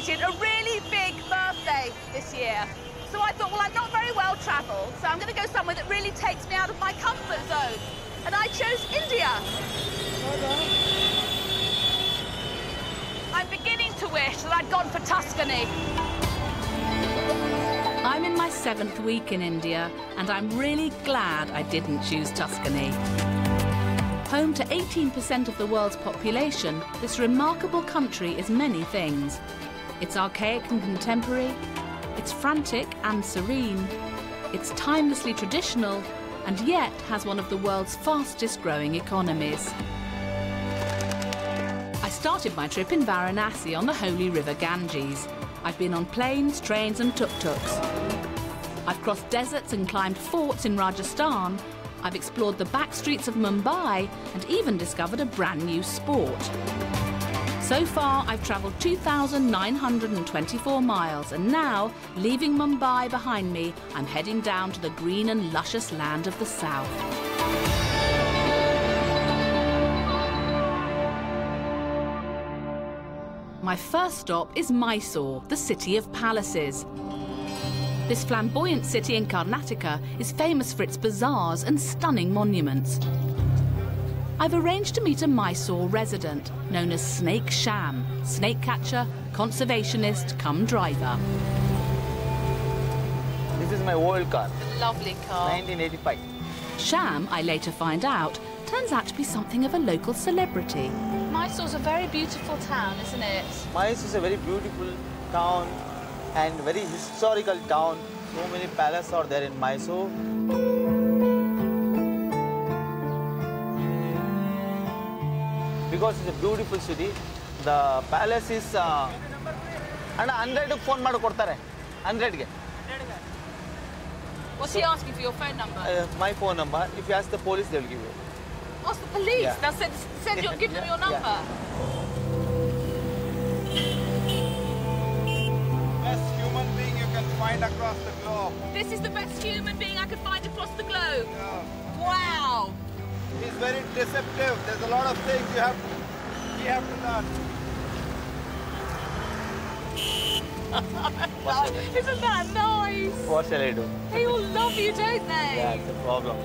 celebrated a really big birthday this year. So I thought, well, I'm not very well travelled, so I'm going to go somewhere that really takes me out of my comfort zone. And I chose India. I'm beginning to wish that I'd gone for Tuscany. I'm in my 7th week in India, and I'm really glad I didn't choose Tuscany. Home to 18% of the world's population, this remarkable country is many things. It's archaic and contemporary, it's frantic and serene, it's timelessly traditional, and yet has one of the world's fastest growing economies. I started my trip in Varanasi on the holy river Ganges. I've been on planes, trains and tuk-tuks. I've crossed deserts and climbed forts in Rajasthan. I've explored the back streets of Mumbai and even discovered a brand new sport. So far, I've travelled 2,924 miles, and now, leaving Mumbai behind me, I'm heading down to the green and luscious land of the south. My first stop is Mysore, the City of Palaces. This flamboyant city in Karnataka is famous for its bazaars and stunning monuments. I've arranged to meet a Mysore resident known as Snake Sham, snake catcher, conservationist, cum driver. This is my old car. Lovely car. 1985. Sham, I later find out, turns out to be something of a local celebrity. Mysore's a very beautiful town, isn't it? Mysore is a very beautiful town and very historical town. So many palaces are there in Mysore. Because it's a beautiful city, the palace is... and 100 phone maadu kodtare. 100 ge. What's he asking for your phone number? My phone number. If you ask the police, they will give you. Ask the police? Yeah. Now give them your number. Yeah. Best human being you can find across the globe. This is the best human being I could find across the globe. Yeah. Wow. He's very deceptive. There's a lot of things we have to learn. Isn't that nice? What shall I do? They all love you, don't they? Yeah, it's a problem.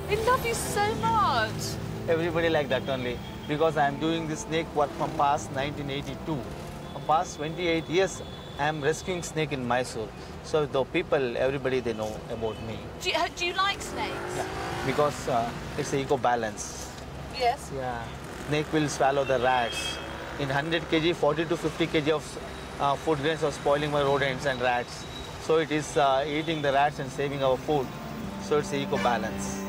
They love you so much. Everybody like that only. Because I am doing this snake work from past 1982. From past 28 years, I am rescuing snake in Mysore. So the people, everybody, they know about me. Do you like snakes? Yeah. Because it's a eco-balance. Yes. Yeah. Snake will swallow the rats. In 100 kg, 40 to 50 kg of food grains are spoiling by rodents and rats. So it is eating the rats and saving our food. So it's a eco-balance.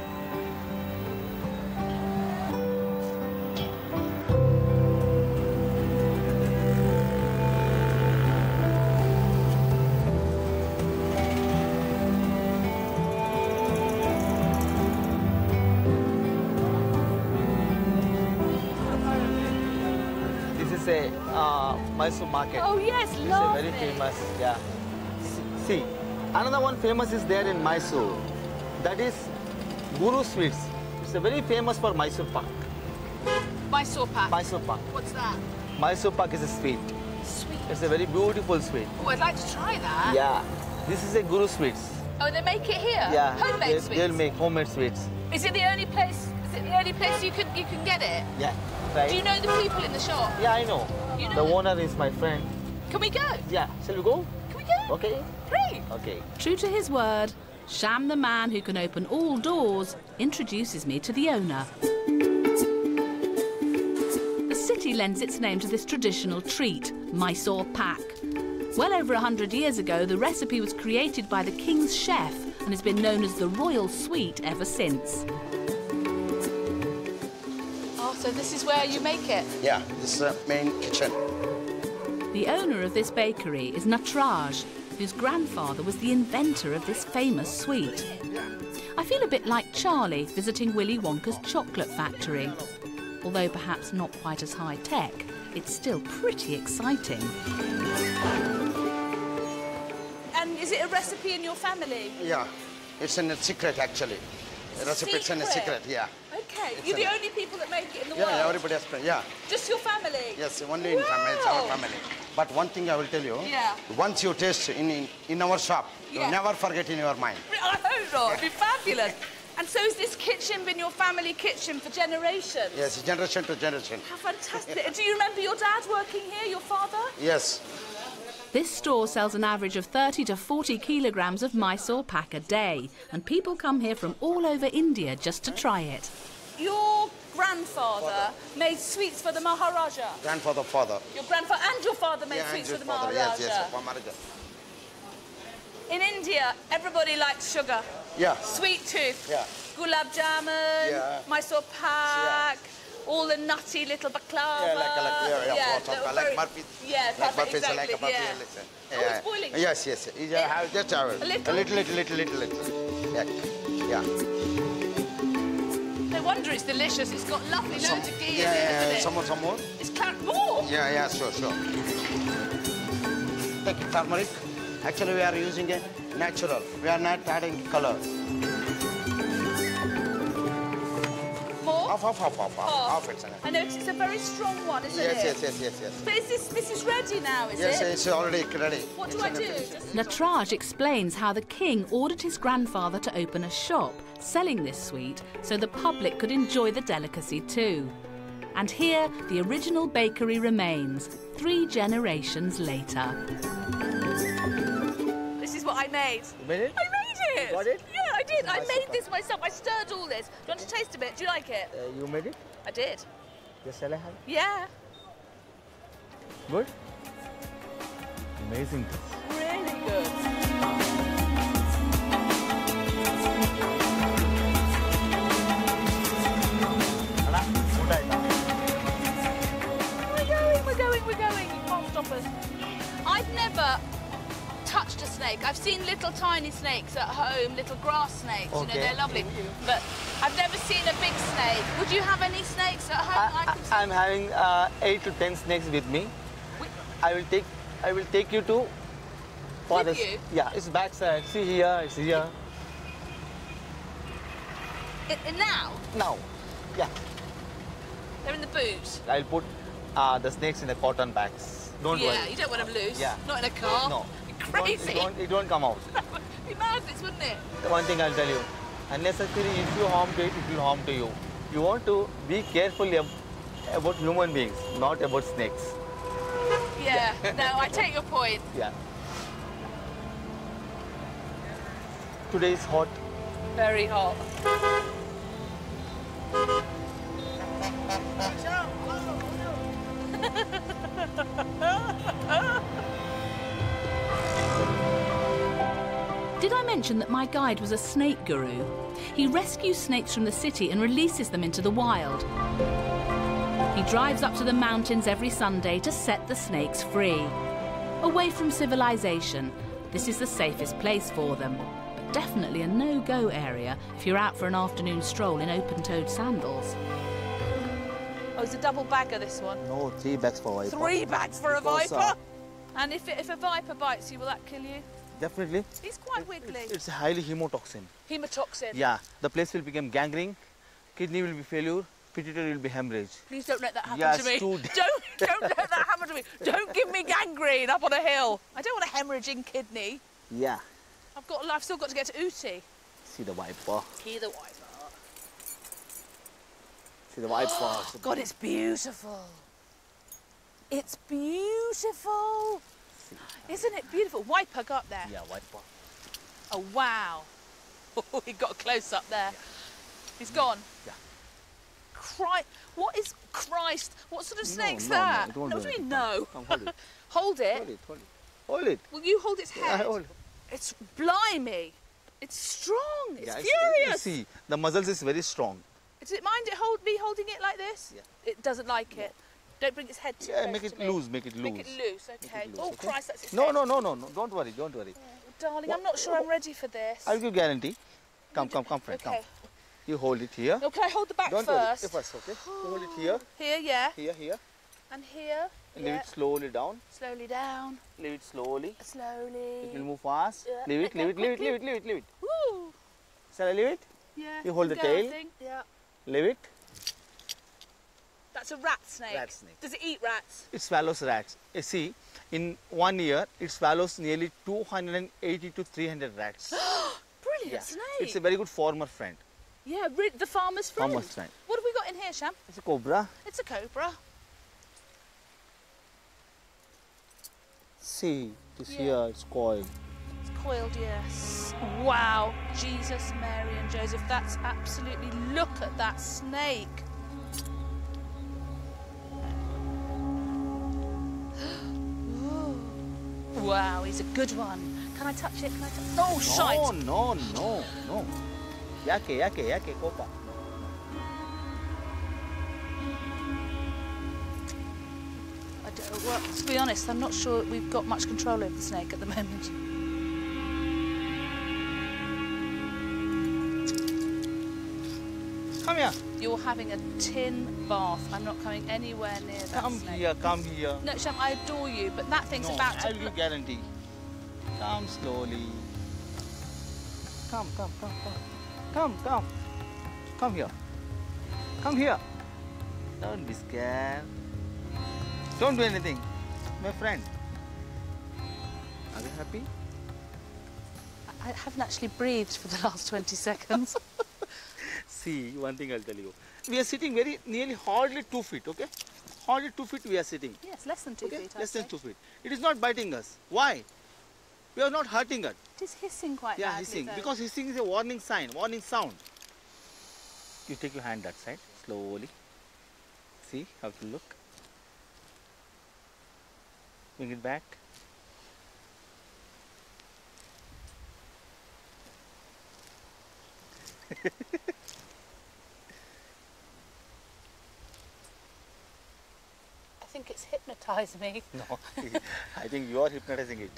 Mysore market. Oh yes, lovely. It's a very famous, yeah. See, another one famous is there in Mysore. That is Guru Sweets. It's a very famous for Mysore Pak. Mysore Pak? Mysore Pak. What's that? Mysore Pak is a sweet. Sweet. It's a very beautiful sweet. Oh, I'd like to try that. Yeah. This is a Guru Sweets. Oh, they make it here? Yeah. Homemade sweets? They'll make homemade sweets. Is it the only place? Is it the only place you can get it? Yeah. Right. Do you know the people in the shop? Yeah, I know. You know the them? owner is my friend. Can we go? Yeah. Shall we go? Can we go? Okay. Great. Okay. True to his word, Sham, the man who can open all doors, introduces me to the owner. The city lends its name to this traditional treat, Mysore Pak. Well over 100 years ago, the recipe was created by the king's chef and has been known as the royal sweet ever since. Oh, so this is where you make it? Yeah, this is the main kitchen. The owner of this bakery is Natraj, whose grandfather was the inventor of this famous sweet. I feel a bit like Charlie visiting Willy Wonka's chocolate factory. Although perhaps not quite as high-tech, it's still pretty exciting. And is it a recipe in your family? Yeah, it's in a secret actually. The recipe is in a secret, yeah. Okay. You're the only people that make it in the world? Yeah, everybody has friends. Yeah. Just your family? Yes, only in family. It's our family. But one thing I will tell you. Yeah. Once you taste in our shop, you'll never forget in your mind. I hope not. It'd be fabulous. And so has this kitchen been your family kitchen for generations? Yes, generation to generation. How fantastic. Do you remember your dad working here, your father? Yes. This store sells an average of 30 to 40 kilograms of Mysore Pak a day, and people come here from all over India just to try it. Your grandfather made sweets for the Maharaja? Grandfather, father. Your grandfather and your father made sweets for the Maharaja? Yes, for Maharaja. In India, everybody likes sugar. Yeah. Sweet tooth. Yeah. Gulab jamun, Yeah. Mysore Pak, all the nutty little baklava. Like Murphy. Yeah, like perfect, Murphy, exactly, like a Murphy. Yeah. Oh, it's boiling. Yes. Just have it. A little? A little. Yeah. No wonder it's delicious. It's got lovely loads of ghee in it, isn't it? Some more. It's more? Yeah, sure. Take turmeric. Actually, we are using a natural. We are not adding colors. More? Half it's enough. I notice it's a very strong one, isn't it? Yes. But this is ready now, is it? Yes, it's already ready. What do I do? Natraj explains how the king ordered his grandfather to open a shop selling this sweet so the public could enjoy the delicacy too. And here, the original bakery remains, 3 generations later. This is what I made. You made it? I made it! Got it? Yeah, I did. I made this myself. I stirred all this. Do you want to taste a bit? Do you like it? You made it? I did. Yes, shall I have it? Yeah. Good? Amazing. Really good. We're going. You can't stop us. I've never touched a snake. I've seen little tiny snakes at home, little grass snakes. Okay. You know, they're lovely. But I've never seen a big snake. Would you have any snakes at home? I'm having 8 to 10 snakes with me. I will take you to With you? Yeah, it's backside. See here, it's here. Now? Now. Yeah. They're in the boot. I'll put the snakes in the cotton bags. Don't worry. Yeah, you don't want them loose. Yeah. Not in a car. No. You're crazy. It won't come out. It'd be madness, wouldn't it? One thing I'll tell you. Unnecessarily, if you harm to it, it will harm to you. You want to be careful about human beings, not about snakes. Yeah. No, I take your point. Yeah. Today is hot. Very hot. Did I mention that my guide was a snake guru? He rescues snakes from the city and releases them into the wild. He drives up to the mountains every Sunday to set the snakes free. Away from civilization, this is the safest place for them, but definitely a no-go area if you're out for an afternoon stroll in open-toed sandals. Oh, it's a double bagger, this one. No, 3 bags for viper. 3 bags for a Because, viper? And if a viper bites you, will that kill you? Definitely. He's quite wiggly. It's highly hemotoxin. Hemotoxin. Yeah, the place will become gangrene, kidney will be failure, pituitary will be hemorrhage. Please don't let that happen Yes, to me. too. Don't let that happen to me. Don't give me gangrene up on a hill. I don't want a hemorrhaging kidney. Yeah. I've still got to get to Uti. See the viper. See the viper. See the viper. God, it's beautiful. It's beautiful. Isn't it beautiful? Viper, go up there. Yeah, viper. Oh, wow. Oh, he got close up there. Yeah. He's gone. Yeah. What is Christ? What sort of snake's that? No, what do you mean, no? Come, hold it. Hold it? Hold it, hold it. Hold it. Will you hold its head? Yeah, hold it. It's blimey. It's strong. It's Yeah, furious. See, the muscles is very strong. Does it mind me holding it like this? Yeah. It doesn't like it. Don't bring its head too close make it to me. loose, make it loose. Make it loose, okay. Loose, Oh, okay? Christ, that's its No, head. no, don't worry, don't worry. Darling, I'm not sure I'm ready for this. I'll give guarantee. Come, friend, okay. come. You hold it here. No, can I hold the back Don't first? worry, first, okay? You hold it here. Here, yeah. Here. And here. Leave it slowly down. Slowly down. Leave it slowly. Slowly. It will move fast. Yeah. Leave it. Woo! Shall I leave it? Yeah. You hold the keep going, tail. I think. Yeah. Leave it. That's a rat snake. Rat snake. Does it eat rats? It swallows rats. You see, in 1 year, it swallows nearly 280 to 300 rats. Brilliant snake. It's a very good farmer friend. Yeah, the farmer's friend. Farmer's friend. What have we got in here, Sham? It's a cobra. It's a cobra. See, this here, it's coiled. It's coiled, yes. Wow, Jesus, Mary and Joseph, that's absolutely... Look at that snake. Wow, he's a good one. Can I touch it? Can I touch it? Oh, shite. No. Yake, copa. Well, to be honest, I'm not sure we've got much control over the snake at the moment. Come here. You're having a tin bath. I'm not coming anywhere near that snake. Come here. No, Sham, I adore you, but that thing's about to... I will guarantee. Come slowly. Come. Come here. Come here. Don't be scared. Don't do anything, my friend. Are you happy? I haven't actually breathed for the last 20 seconds. See, one thing I'll tell you. We are sitting very nearly hardly 2 feet, okay? Hardly 2 feet we are sitting. Yes, less than 2 feet, Less than 2 feet. It is not biting us. Why? We are not hurting it. It is hissing quite Yeah, badly, hissing. though. Because hissing is a warning sign, warning sound. You take your hand that side, slowly. See how to look. Bring it back. I think it's hypnotised me. No, I think you are hypnotizing it.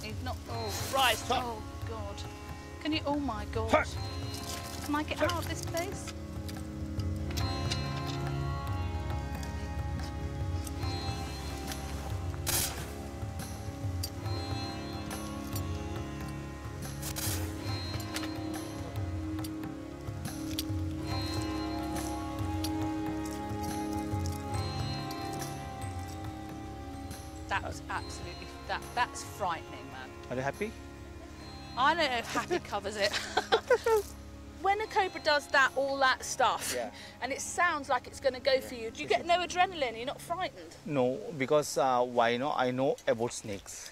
He's not... Oh, right. Oh, God. Can you... Oh, my God. Can I get out of this place? That was absolutely... That's frightening, man. Are you happy? I don't know if happy covers it. When a cobra does that, all that stuff, and it sounds like it's going to go for you, do you get no adrenaline? You're not frightened? No, because why? No, I know about snakes,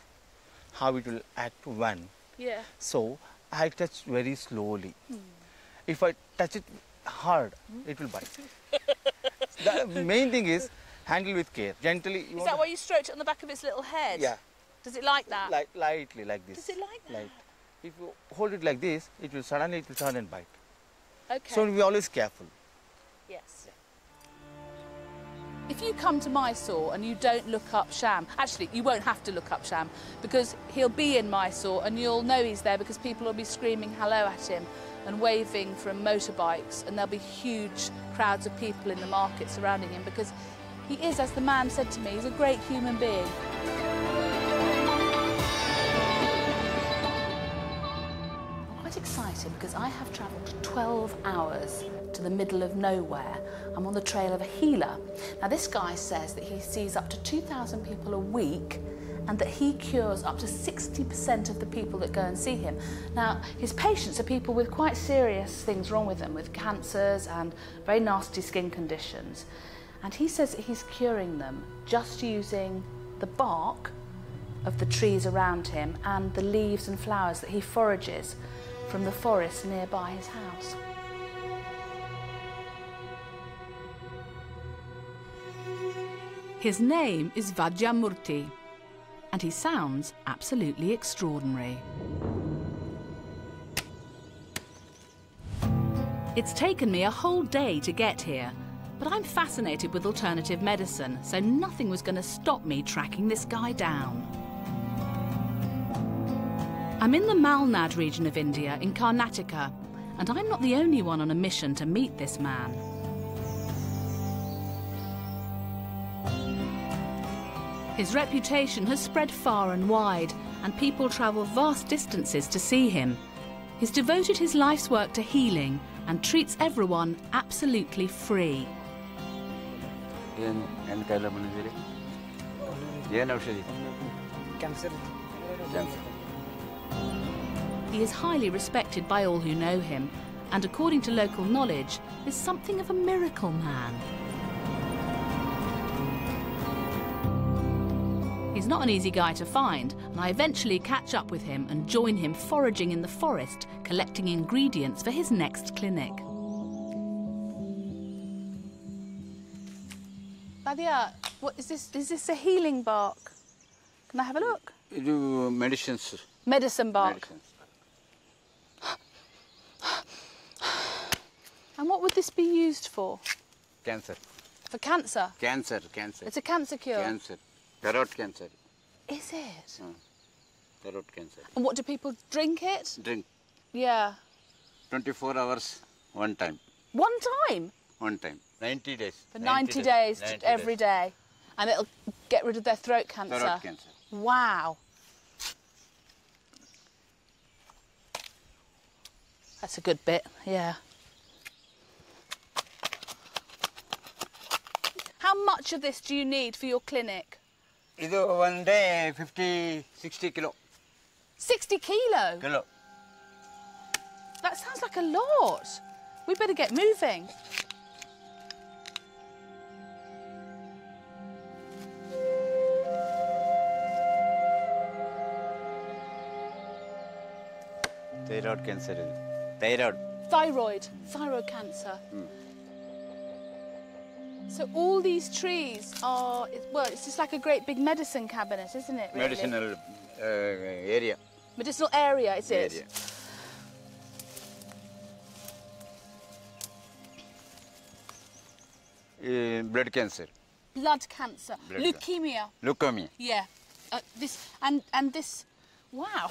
how it will act when. Yeah. So I touch very slowly. If I touch it hard, it will bite. The main thing is handle with care, gently. Is that why you stroked it on the back of its little head? Yeah. Does it like that? Lightly, like this. Does it like that? Light. If you hold it like this, it will turn and bite. Okay. So be always careful. Yes. If you come to Mysore and you don't look up Sham, actually you won't have to look up Sham because he'll be in Mysore and you'll know he's there because people will be screaming hello at him and waving from motorbikes, and there'll be huge crowds of people in the market surrounding him because he is, as the man said to me, he's a great human being. Quite excited because I have travelled 12 hours to the middle of nowhere. I'm on the trail of a healer. Now this guy says that he sees up to 2,000 people a week and that he cures up to 60% of the people that go and see him. Now his patients are people with quite serious things wrong with them, with cancers and very nasty skin conditions. And he says that he's curing them just using the bark of the trees around him and the leaves and flowers that he forages from the forest nearby his house. His name is Vajjamurti, and he sounds absolutely extraordinary. It's taken me a whole day to get here, but I'm fascinated with alternative medicine, so nothing was going to stop me tracking this guy down. I'm in the Malnad region of India, in Karnataka, and I'm not the only one on a mission to meet this man. His reputation has spread far and wide, and people travel vast distances to see him. He's devoted his life's work to healing and treats everyone absolutely free. ಏನು ಕಾಯಿಲೆ ಬಂದಿದ್ದೀರಿ ಏನು ಔಷಧಿ cancer He is highly respected by all who know him, and according to local knowledge, is something of a miracle man. He's not an easy guy to find, and I eventually catch up with him and join him foraging in the forest, collecting ingredients for his next clinic. Badia, what is this? Is this a healing bark? Can I have a look? ಇದು medicines Medicine bark. And what would this be used for? Cancer For cancer? Cancer It's a cancer cure? Cancer thyroid cancer Is it? Thyroid cancer And what do people drink it? Drink Yeah. 24 hours one time One time? 90 days For 90 days, every day. And it'll get rid of their throat cancer? throat cancer Wow. That's a good bit, yeah. How much of this do you need for your clinic? ಇದು one day 50-60 kilo 60 kilo? kilo That sounds like a lot. We better get moving. Thyroid cancer ಇದು thyroid Thyroid cancer. So all these trees are, well, it's just like a great big medicine cabinet, isn't it, really? Medicinal area Medicinal area, is it? Area blood cancer Blood cancer. Blood Leukemia. ಲುಕೋಮಿಯಾ Yeah. This, and this, wow.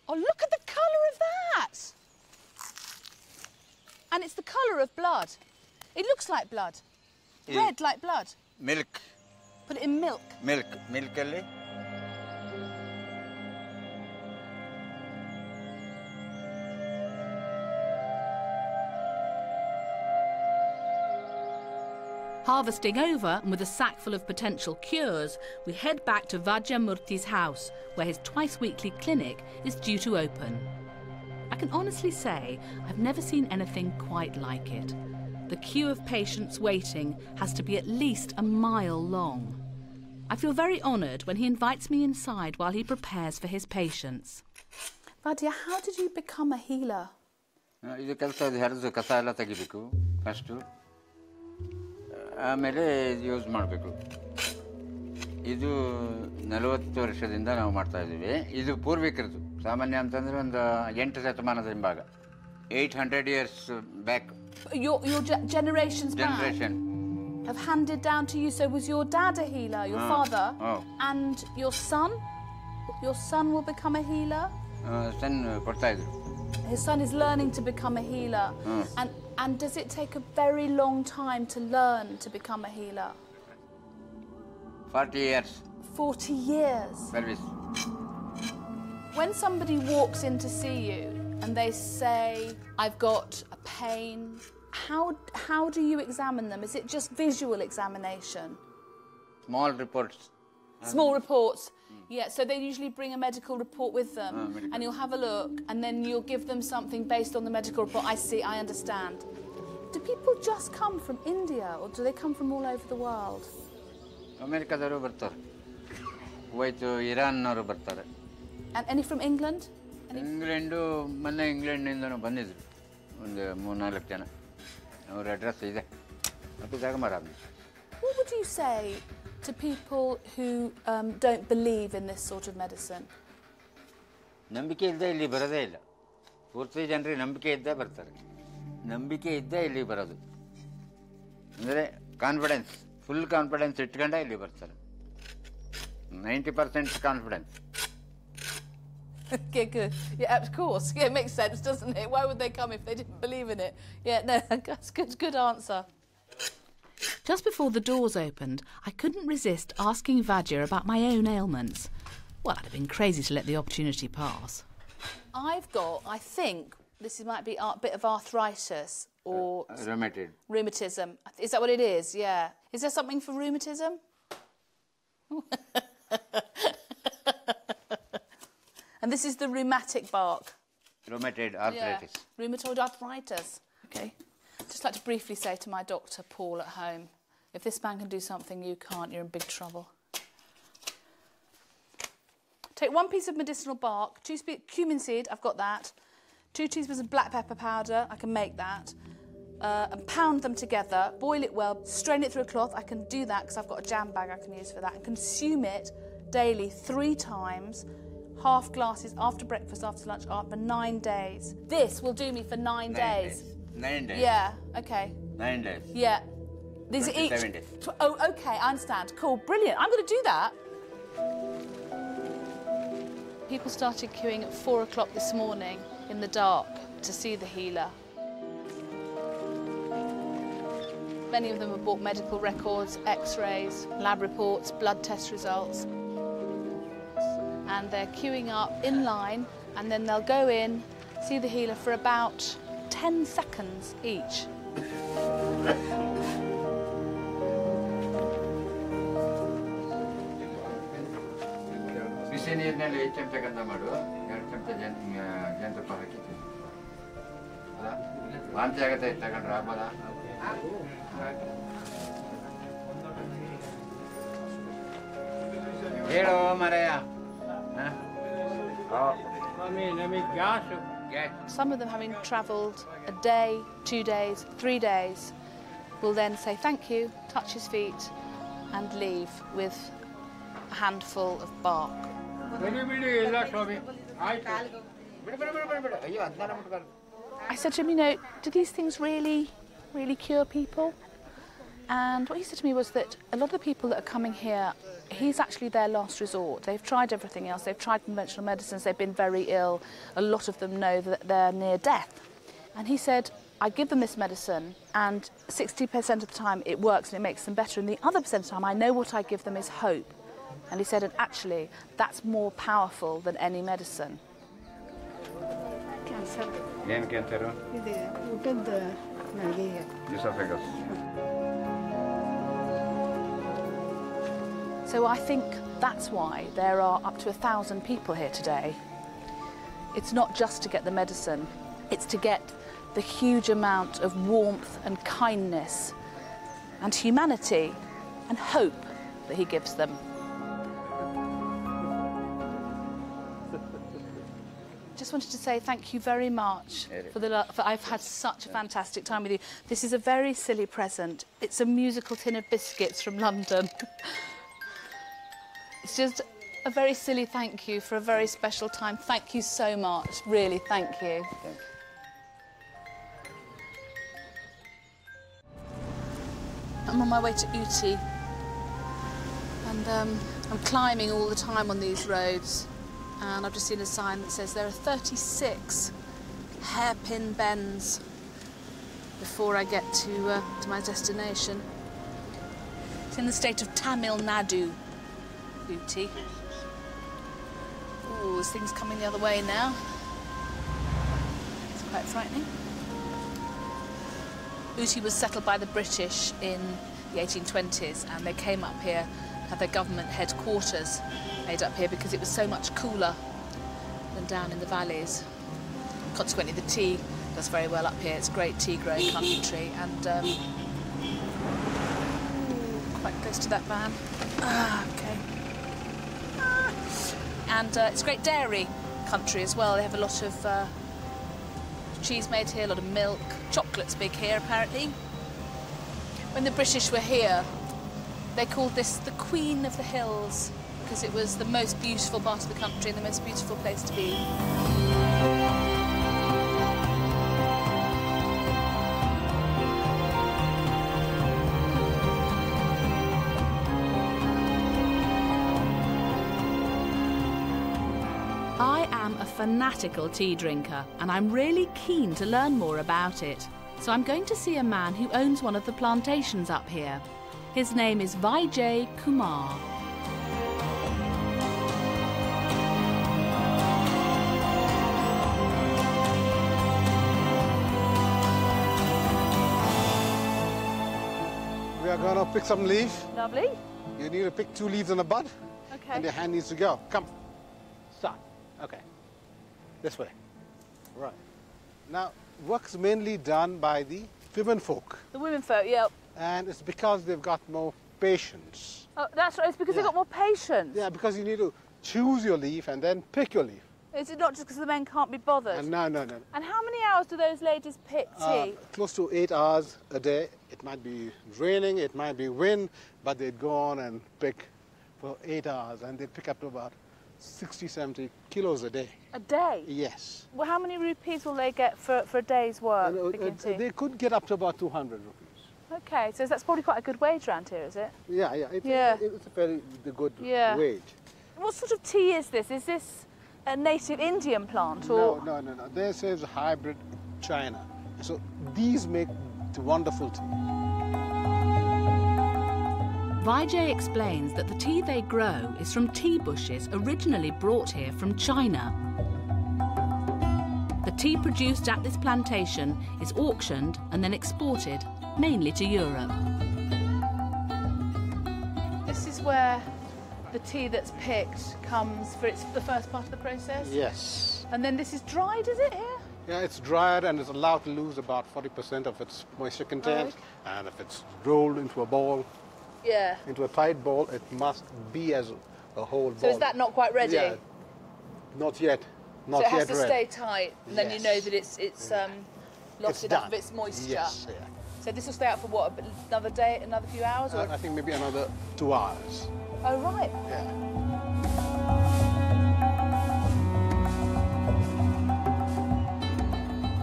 Oh, look at the colour of that. And it's the colour of blood. It looks like blood. Red like blood. Milk Put it in milk. ಮಿಲ್ಕಲ್ಲಿ Harvesting over, and with a sack full of potential cures, we head back to Vajramurthy's house, where his twice-weekly clinic is due to open. I can honestly say I've never seen anything quite like it. The queue of patients waiting has to be at least a mile long. I feel very honoured when he invites me inside while he prepares for his patients. Vadia, how did you become a healer? ಇದು ಕೆಲಸ ಅದು ಹರಿದು ಕಸ ಎಲ್ಲ ತೆಗಿಬೇಕು first ಆಮೇಲೆ use ಮಾಡಬೇಕು ಇದು 40 ವರ್ಷದಿಂದ ನಾವು ಮಾಡ್ತಾ ಇದ್ದೀವಿ ಇದು ಪೂರ್ವಿಕರದು ಸಾಮಾನ್ಯ ಅಂತಂದರೆ ಒಂದು 8 ಶತಮಾನದ ಹಿಂಭಾಗ 800 years back Your generations back have handed down to you. So was your dad a healer, your father? And your son? Your son will become a healer? ಸನ್ ಕೊಡ್ತಾ ಇದ್ರು His son is learning to become a healer. And does it take a very long time to learn to become a healer? 40 years 40 years. service. When somebody walks in to see you and they say, I've got a pain, how do you examine them? Is it just visual examination? Small reports. Small reports. Yeah, so they usually bring a medical report with them and you'll have a look and then you'll give them something based on the medical report. I see, I understand. Do people just come from India or do they come from all over the world? ಅಮೇರಿಕಾದವರು ಬರ್ತಾರೆ ಕುವೈತು ಇರಾನ್ನವರು ಬರ್ತಾರೆ And any from England? England ಮೊನ್ನೆ ಇಂಗ್ಲೆಂಡ್ನಿಂದನೂ ಬಂದಿದ್ರು ಒಂದು 3-4 ಜನ ಅವ್ರ address ಇದೆ ಮತ್ತು ಜಾಗಮಾರ. What would you say to people who don't believe in this sort of medicine? ನಂಬಿಕೆ ಇಲ್ಲದೆ ಇಲ್ಲಿ ಬರೋದೇ ಇಲ್ಲ. ಪೂರ್ತಿ ಜನರಿಗೆ ನಂಬಿಕೆ ಇದ್ದೇ ಬರ್ತಾರೆ. ನಂಬಿಕೆ ಇದ್ದೇ ಇಲ್ಲಿ ಬರೋದು ಅಂದರೆ ಕಾನ್ಫಿಡೆನ್ಸ್, ಫುಲ್ ಕಾನ್ಫಿಡೆನ್ಸ್ ಇಟ್ಕೊಂಡೇ ಇಲ್ಲಿ ಬರ್ತಾರೆ. 90% confidence. Okay, good. Yeah, of course. Yeah, it makes sense, doesn't it? Why would they come if they didn't believe in it? Yeah, no, that's good. Good answer. Just before the doors opened, I couldn't resist asking Vajra about my own ailments. Well, I'd have been crazy to let the opportunity pass. I've got, I think, This might be a bit of arthritis or rheumatism. Is that what it is? Yeah. Is there something for rheumatism? And this is the rheumatic bark. Rheumatoid arthritis. Yeah. Rheumatoid arthritis. Okay. Just like to briefly say to my doctor, Paul, at home, if this man can do something you can't, you're in big trouble. Take 1 piece of medicinal bark, 2 cumin seed, I've got that, 2 teaspoons of black pepper powder, I can make that, and pound them together, boil it well, strain it through a cloth, I can do that because I've got a jam bag I can use for that, and consume it daily 3 times, half glasses after breakfast, after lunch, for 9 days. This will do me for 9 days. 9 days? Yeah, okay. 9 days? Yeah. These are each... 7 days. Oh, okay, I understand. Cool, brilliant. I'm going to do that. People started queuing at 4 o'clock this morning in the dark to see the healer. Many of them have bought medical records, x-rays, lab reports, blood test results. And they're queuing up in line, and then they'll go in, see the healer for about 10 seconds each. ಬಿಸಿ ನೀರಿನಲ್ಲಿ 5 ಚಮಚ ಗಂಧ ಮಾಡು, 2 ಚಮಚ ಜೇನುತುಪ್ಪ ಹಾಕಿ ವಾಂತಿ ಆಗತ್ತೆ ತಗೊಂಡ್ರೆ ಆಗ್ಬೋದಾ? ಹೇಳು ಮರೆಯ. Some of them, having travelled a day, 2 days, 3 days, will then say thank you, touch his feet and leave with a handful of bark. I said to him, you know, do these things really cure people? And what he said to me was that a lot of the people that are coming here, he's actually their last resort. They've tried everything else. They've tried conventional medicines. They've been very ill. A lot of them know that they're near death. And he said, I give them this medicine, and 60% of the time it works and it makes them better. And the other percent of the time, I know what I give them is hope. And he said, and actually, that's more powerful than any medicine. Cancer. ಏನು cancer? ಇದೆ ಊಟದ ನನಗೆ Esophagus. So I think that's why there are up to 1,000 people here today. It's not just to get the medicine, it's to get the huge amount of warmth and kindness and humanity and hope that he gives them. Just wanted to say thank you very much for I've had such a fantastic time with you. This is a very silly present. It's a musical tin of biscuits from London. It's just a very silly thank you for a very special time. Thank you so much. Really, thank you. I'm on my way to Uti, and I'm climbing all the time on these roads, and I've just seen a sign that says there are 36 hairpin bends before I get to my destination. It's in the state of Tamil Nadu. Uti. Oh, this thing's coming the other way now. It's quite frightening. Uti was settled by the British in the 1820s, and they came up here, had their government headquarters made up here because it was so much cooler than down in the valleys. Consequently, the tea does very well up here. It's great tea growing country, and quite close to that van. Okay. And it's great dairy country as well. They have a lot of cheese made here, a lot of milk. Chocolate's big here, apparently. When the British were here, they called this the Queen of the Hills because it was the most beautiful part of the country and the most beautiful place to be. I am a fanatical tea drinker, and I'm really keen to learn more about it. So I'm going to see a man who owns one of the plantations up here. His name is Vijay Kumar. are going to pick some leaf. Lovely. You need to pick 2 leaves and a bud. Okay. And your hand needs to go. Come. Start. Okay. This way. Right. Now, work's mainly done by the women folk. The women folk, yeah. And it's because they've got more patience. Oh, that's right. It's because they've got more patience. Yeah, because you need to choose your leaf and then pick your leaf. Is it not just because the men can't be bothered? No. And how many hours do those ladies pick tea? Close to 8 hours a day. It might be raining, it might be wind, but they'd go on and pick for 8 hours, and they'd pick up to about 60, 70 kilos a day. A day? Yes. Well, how many rupees will they get for a day's work? They could get up to about 200 rupees. Okay, so that's probably quite a good wage around here, is it? Yeah. It's a very good wage. What sort of tea is this? Is this a native Indian plant? Or? No. This is hybrid China. So these make the wonderful tea. Vijay explains that the tea they grow is from tea bushes originally brought here from China. The tea produced at this plantation is auctioned and then exported, mainly to Europe. This is where the tea that's picked comes for the first part of the process? Yes. And then this is dried, is it, here? Yeah, it's dried and it's allowed to lose about 40% of its moisture content. Okay. And if it's rolled into a bowl, into a tight bowl, it must be as a whole bowl. So is that not quite ready? Yeah, not yet. So it has to stay tight, and then you know that it's lost enough done. of its moisture. Yes, yeah. So this will stay out for what, another day, another few hours? Or? I think maybe another 2 hours. Oh, right. Yeah.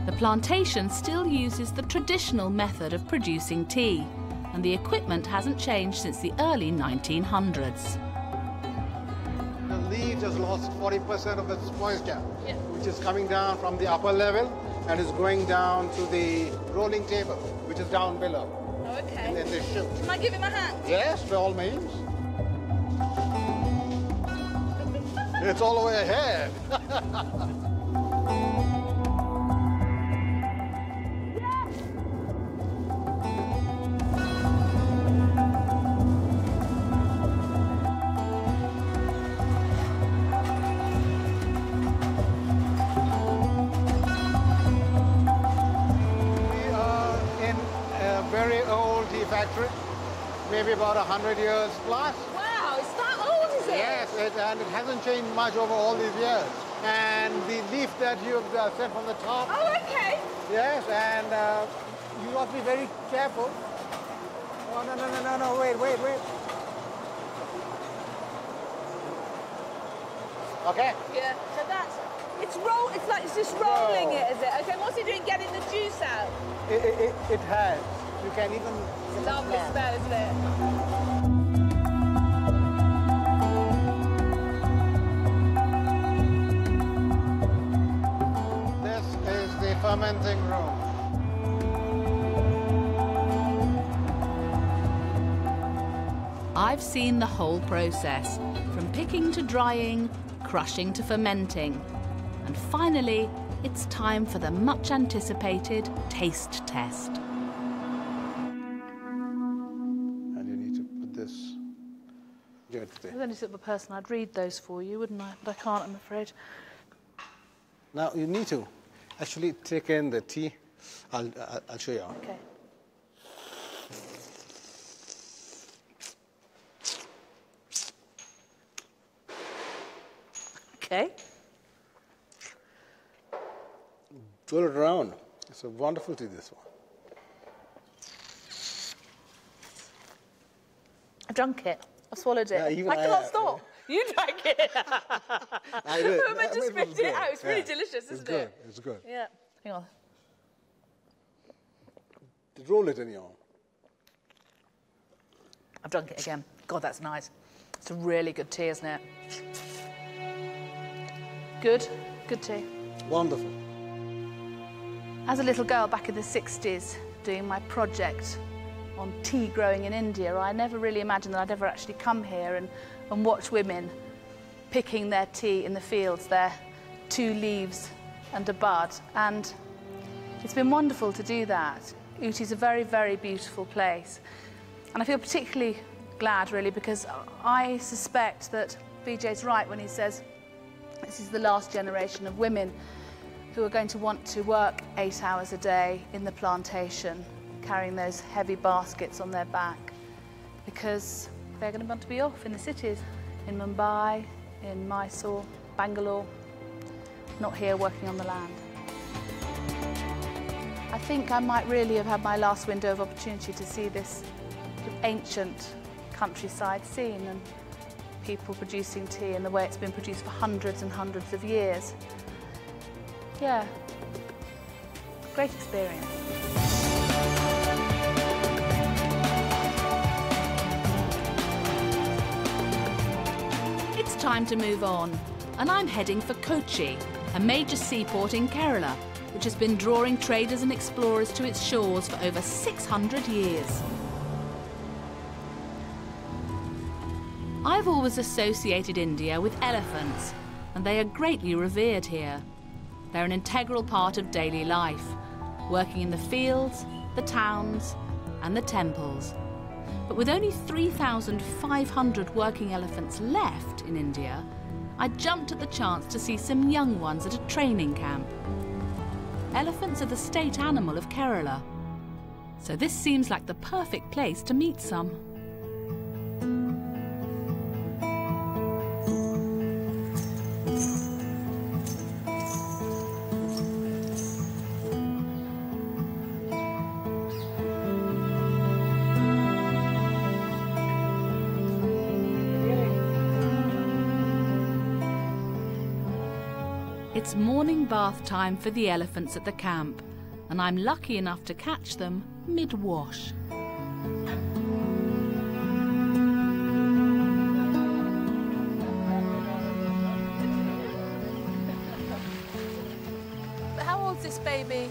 The plantation still uses the traditional method of producing tea, and the equipment hasn't changed since the early 1900s. The leaf has lost 40% of its moisture, which is coming down from the upper level and is going down to the rolling table, which is down below. Oh, okay. And then they shoot. Can I give him a hand? Yes, by all means. It's all the way ahead. Factory, maybe about 100 years plus. Wow, it's that old, is it? Yes, and it hasn't changed much over all these years. And the leaf that you've sent from the top. Oh, okay. Yes, and you must be very careful. Oh, no, wait. Okay. Yeah, so it's just rolling it, is it? Okay, what's it doing getting the juice out? It has. You can even... It's a lovely smell, isn't it? This is the fermenting room. I've seen the whole process, from picking to drying, crushing to fermenting. And finally, it's time for the much anticipated taste test. I was only sort of a person, I'd read those for you, wouldn't I? But I can't, I'm afraid. Now, you need to actually take in the tea. I'll show you. Okay. Okay. Twirl it around. It's a wonderful tea, this one. I've drunk it. I swallowed it. Yeah, I cannot stop. You drank it. I did. I meant to spit it out. It's really delicious, isn't it? It's good. Yeah. Hang on. Roll it in your own. I've drunk it again. God, that's nice. It's a really good tea, isn't it? Good tea. Wonderful. As a little girl back in the 60s, doing my project on tea growing in India, I never really imagined that I'd ever actually come here and watch women picking their tea in the fields, their 2 leaves and a bud. And it's been wonderful to do that. Ooty's a very, very beautiful place. And I feel particularly glad, really, because I suspect that Vijay's right when he says this is the last generation of women who are going to want to work 8 hours a day in the plantation, carrying those heavy baskets on their back, because they're going to want to be off in the cities, in Mumbai, in Mysore, Bangalore, not here working on the land. I think I might really have had my last window of opportunity to see this ancient countryside scene and people producing tea and the way it's been produced for hundreds and hundreds of years. Yeah, great experience. It's time to move on, and I'm heading for Kochi, a major seaport in Kerala, which has been drawing traders and explorers to its shores for over 600 years. I've always associated India with elephants, and they are greatly revered here. They're an integral part of daily life, working in the fields, the towns, and the temples. But with only 3,500 working elephants left in India, I jumped at the chance to see some young ones at a training camp. Elephants are the state animal of Kerala, so this seems like the perfect place to meet some. It's morning bath time for the elephants at the camp, and I'm lucky enough to catch them mid-wash. How old's this baby?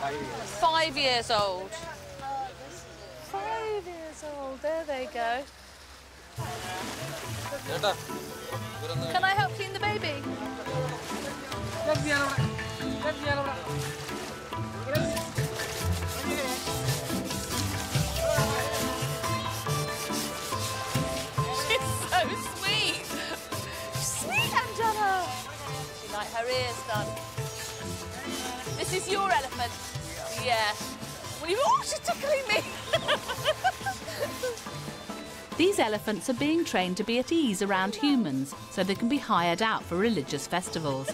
5 years. 5 years old. 5 years old, there they go. Can I help clean the baby? She's so sweet. Sweet Angela. She likes her ears done. This is your elephant? Yeah. Oh, she's tickling me. These elephants are being trained to be at ease around humans so they can be hired out for religious festivals.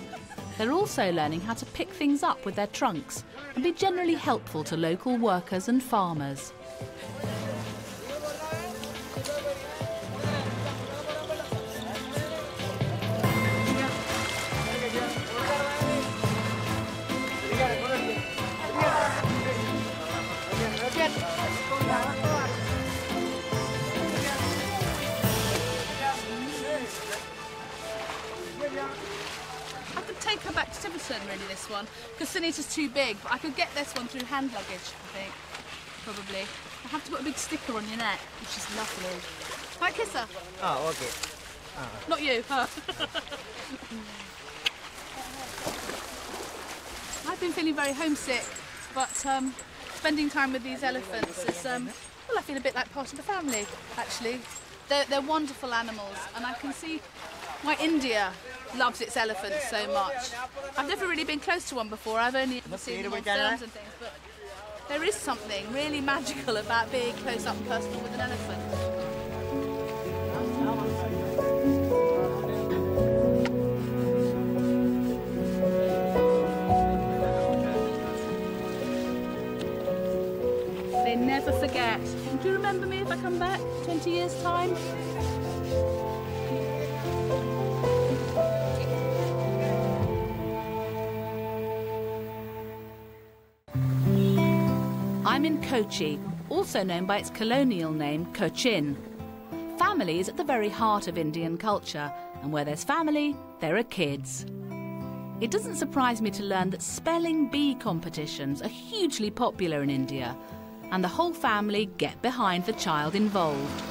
They're also learning how to pick things up with their trunks and be generally helpful to local workers and farmers. Take her back to Tiverton, really, this one, because Sunita's too big, but I could get this one through hand luggage, I think, probably. I have to put a big sticker on your neck, which is lovely. Might kiss her? Oh, okay. Not you, her. I've been feeling very homesick, but spending time with these elephants is, well, I feel a bit like part of the family, actually. They're wonderful animals, and I can see why India loves its elephants so much. I've never really been close to one before. I've only seen them on films and things, but there is something really magical about being close up and personal with an elephant. They never forget. Do you remember me if I come back 20 years' time? I'm in Kochi, also known by its colonial name, Cochin. Family is at the very heart of Indian culture, and where there's family, there are kids. It doesn't surprise me to learn that spelling bee competitions are hugely popular in India, and the whole family get behind the child involved.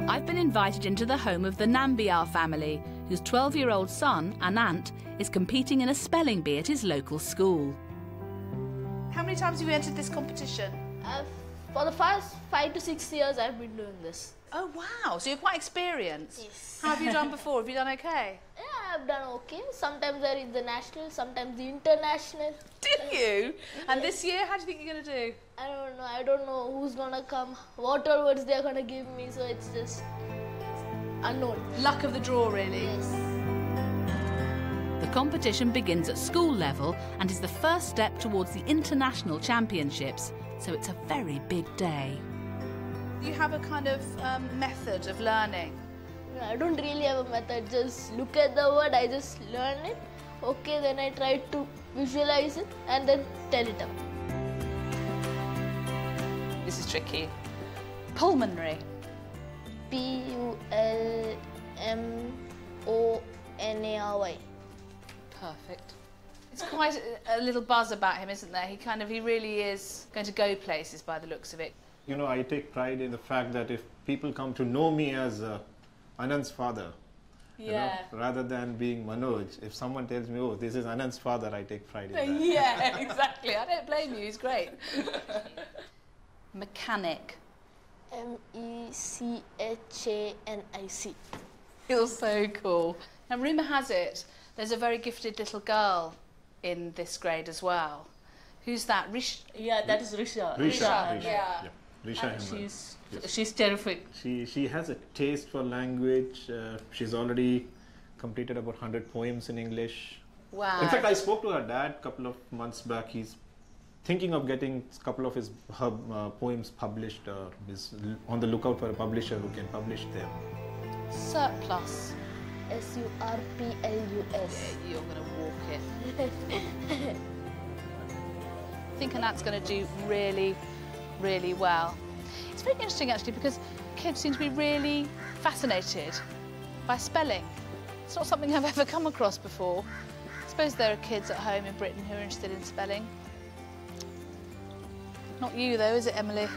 I've been invited into the home of the Nambiar family, whose 12-year-old son, Anant, is competing in a spelling bee at his local school. How many times have you entered this competition? For the first 5 to 6 years, I've been doing this. Oh, wow. So you're quite experienced. Yes. How have you done before? Have you done okay? Yeah, I've done okay. Sometimes I reach the national, sometimes the international. Did you? And this year, how do you think you're going to do? I don't know. I don't know who's gonna come, what awards they're gonna give me. So it's just unknown. Luck of the draw, really. Yes. The competition begins at school level and is the first step towards the international championships, so it's a very big day. Do you have a kind of method of learning? No, I don't really have a method. Just look at the word, I just learn it. Okay, then I try to visualize it and then tell it out. This is tricky. Pulmonary. Pulmonary. Perfect. It's quite a little buzz about him, isn't there? He really is going to go places by the looks of it. You know, I take pride in the fact that if people come to know me as Anand's father, you know, rather than being Manoj, if someone tells me, oh, this is Anand's father, I take pride in that. Yeah, exactly. I don't blame you. He's great. Mechanic. Mechanic. You're so cool. Now, rumour has it there's a very gifted little girl in this grade as well. Who's that? Yeah, that is Risha. Risha. Yeah. Risha She's terrific. She has a taste for language. She's already completed about 100 poems in English. Wow. In fact, I spoke to her dad a couple of months back. He's thinking of getting a couple of his poems published. He's on the lookout for a publisher who can publish them. Surplus. Surplus. Yeah, you're going to walk it. I think Anat's going to do really, really well. It's very interesting, actually, because kids seem to be really fascinated by spelling. It's not something I've ever come across before. I suppose there are kids at home in Britain who are interested in spelling. Not you, though, is it, Emily?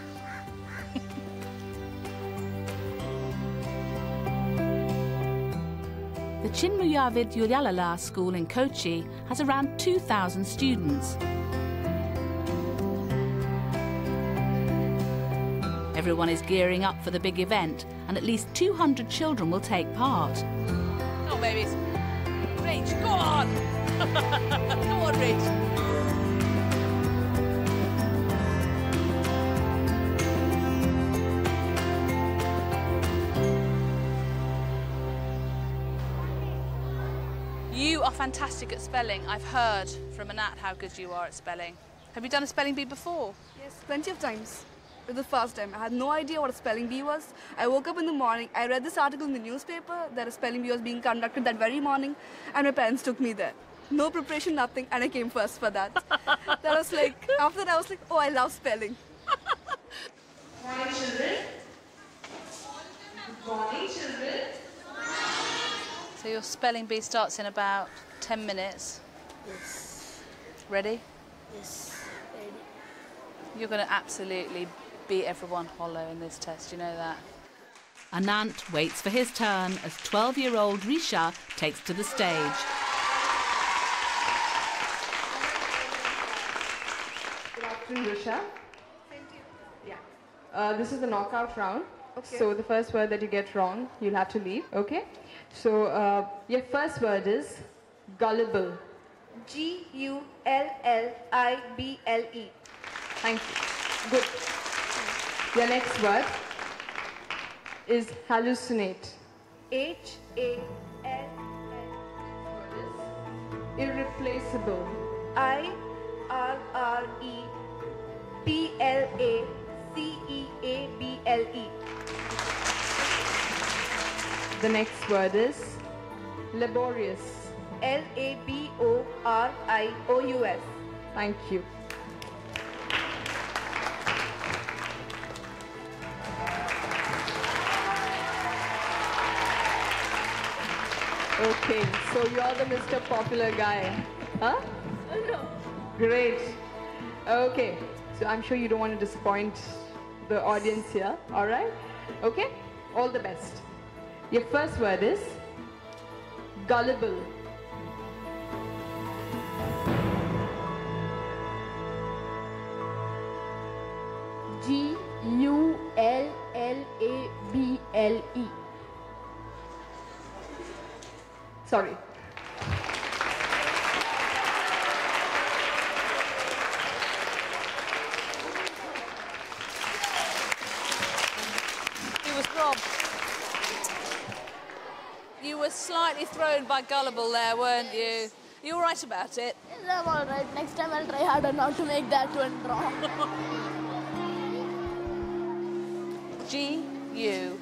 The Chinmaya Vidyalala school in Kochi has around 2,000 students. Everyone is gearing up for the big event, and at least 200 children will take part. Come on, babies. Rach, go on! Come on, Rach. You are fantastic at spelling. I've heard from Anat how good you are at spelling. Have you done a spelling bee before? Yes, plenty of times. It was the first time. I had no idea what a spelling bee was. I woke up in the morning, I read this article in the newspaper that a spelling bee was being conducted that very morning, and my parents took me there. No preparation, nothing, and I came first for that. That was like, after that I was like, oh, I love spelling. Morning, children. Good morning, children. So your spelling bee starts in about 10 minutes. Yes. Ready? Yes. Ready. You're going to absolutely beat everyone hollow in this test, you know that? Anant waits for his turn as 12-year-old Risha takes to the stage. Good afternoon, Risha. Thank you. Yeah. This is the knockout round. Okay. So the first word that you get wrong, you'll have to leave, okay? So your first word is gullible. G-U-L-L-I-B-L-E. Thank you. Good. Your next word is hallucinate. H-A-L-L. Irreplaceable. I-R-R-E-P-L-A-C-E-A-B-L-E. The next word is laborious. L-A-B-O-R-I-O-U-S. Thank you. Okay, so you're the Mr. Popular guy. Huh? No. Great. Okay, so I'm sure you don't want to disappoint the audience here, all right? Okay, all the best. Your first word is gullible. Sorry. He was robbed. You were slightly thrown by gullible there, weren't you? You were right about it. Yes, I'm all right. Next time I'll try harder not to make that one wrong. G-U-L-L-I-P.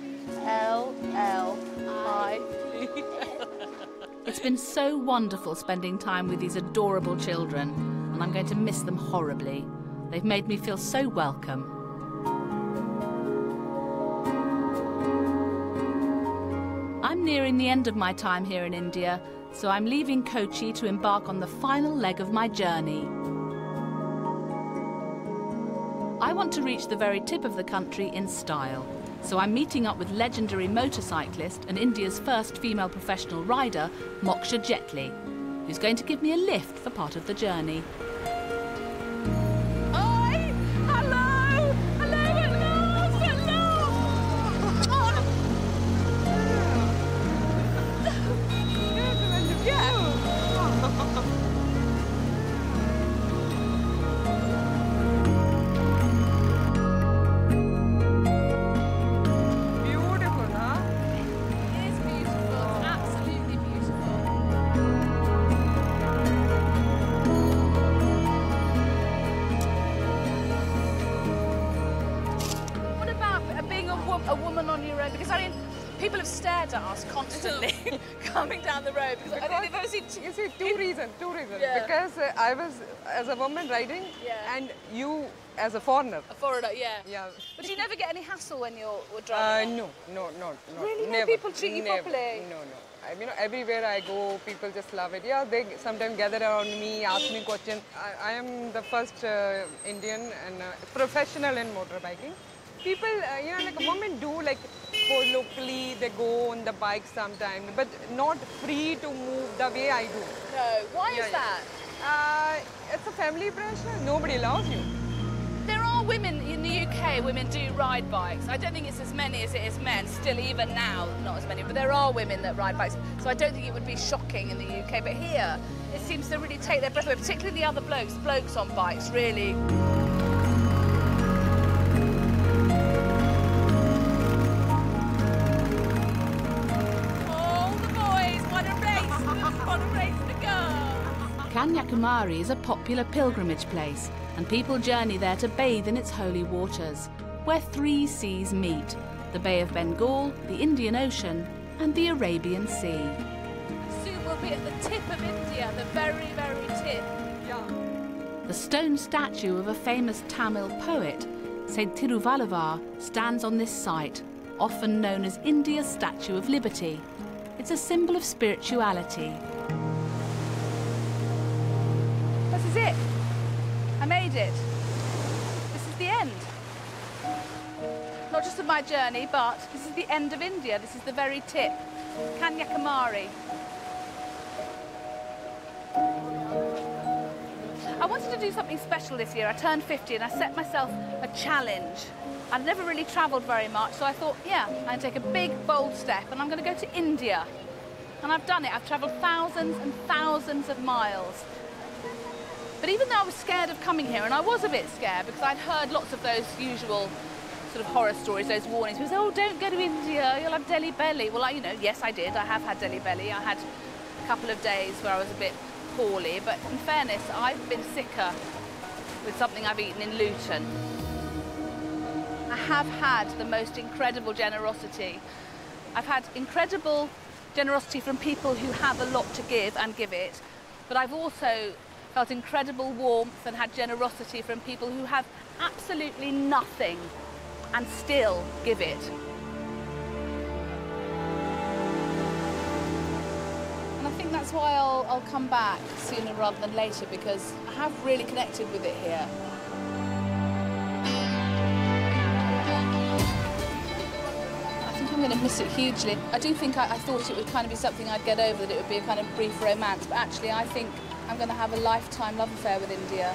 It's been so wonderful spending time with these adorable children, and I'm going to miss them horribly. They've made me feel so welcome. I'm nearing the end of my time here in India, so I'm leaving Kochi to embark on the final leg of my journey. I want to reach the very tip of the country in style, so I'm meeting up with legendary motorcyclist and India's first female professional rider, Moksha Jetli, who's going to give me a lift for part of the journey. Hi! Hello! Hello at last! At last! Beautiful, huh? It is beautiful. It's absolutely beautiful. What about being a woman on your own? Because I mean, people have stared at us constantly coming down the road. Because I think they've ever seen You see, two reasons. Yeah. Because I was as a woman riding, and you as a foreigner. A foreigner, yeah. Yeah. But you never get any hassle when you're driving? No. Really? No Never. people treat you Never. properly? No. Everywhere I go, people just love it. Yeah, they sometimes gather around me, ask me questions. I am the first Indian and professional in motorbiking. People, like women do like go locally, they go on the bike sometimes, but not free to move the way I do. No. Why is that? It's a family pressure. Nobody allows you. There are women in the UK, women do ride bikes. I don't think it's as many as it is men, still even now, not as many, but there are women that ride bikes. So I don't think it would be shocking in the UK, but here, it seems to really take their breath away, particularly the other blokes on bikes, really. All the boys want a race the girls. Kanyakumari is a popular pilgrimage place, and people journey there to bathe in its holy waters, where three seas meet: the Bay of Bengal, the Indian Ocean, and the Arabian Sea. Soon we'll be at the tip of India, the very, very tip. Yeah. The stone statue of a famous Tamil poet, Saint Tiruvalluvar, stands on this site, often known as India's Statue of Liberty. It's a symbol of spirituality. This is it. I made it. This is the end. Not just of my journey, but this is the end of India. This is the very tip. Kanyakumari. I wanted to do something special this year. I turned 50 and I set myself a challenge. I'd never really travelled very much, so I thought, yeah, I'd take a big, bold step and I'm going to go to India. And I've done it. I've travelled thousands and thousands of miles. But even though I was scared of coming here, and I was a bit scared because I'd heard lots of those usual sort of horror stories, those warnings. People say, oh, don't go to India, you'll have Delhi belly. Well, yes, I did. I have had Delhi belly. I had a couple of days where I was a bit poorly, but in fairness, I've been sicker with something I've eaten in Luton. I have had the most incredible generosity. I've had incredible generosity from people who have a lot to give and give it, but I've also felt incredible warmth and had generosity from people who have absolutely nothing and still give it. And I think that's why I'll come back sooner rather than later, because I have really connected with it here. I think I'm going to miss it hugely. I do think I thought it would kind of be something I'd get over, that it would be a kind of brief romance, but actually I think I'm going to have a lifetime love affair with India.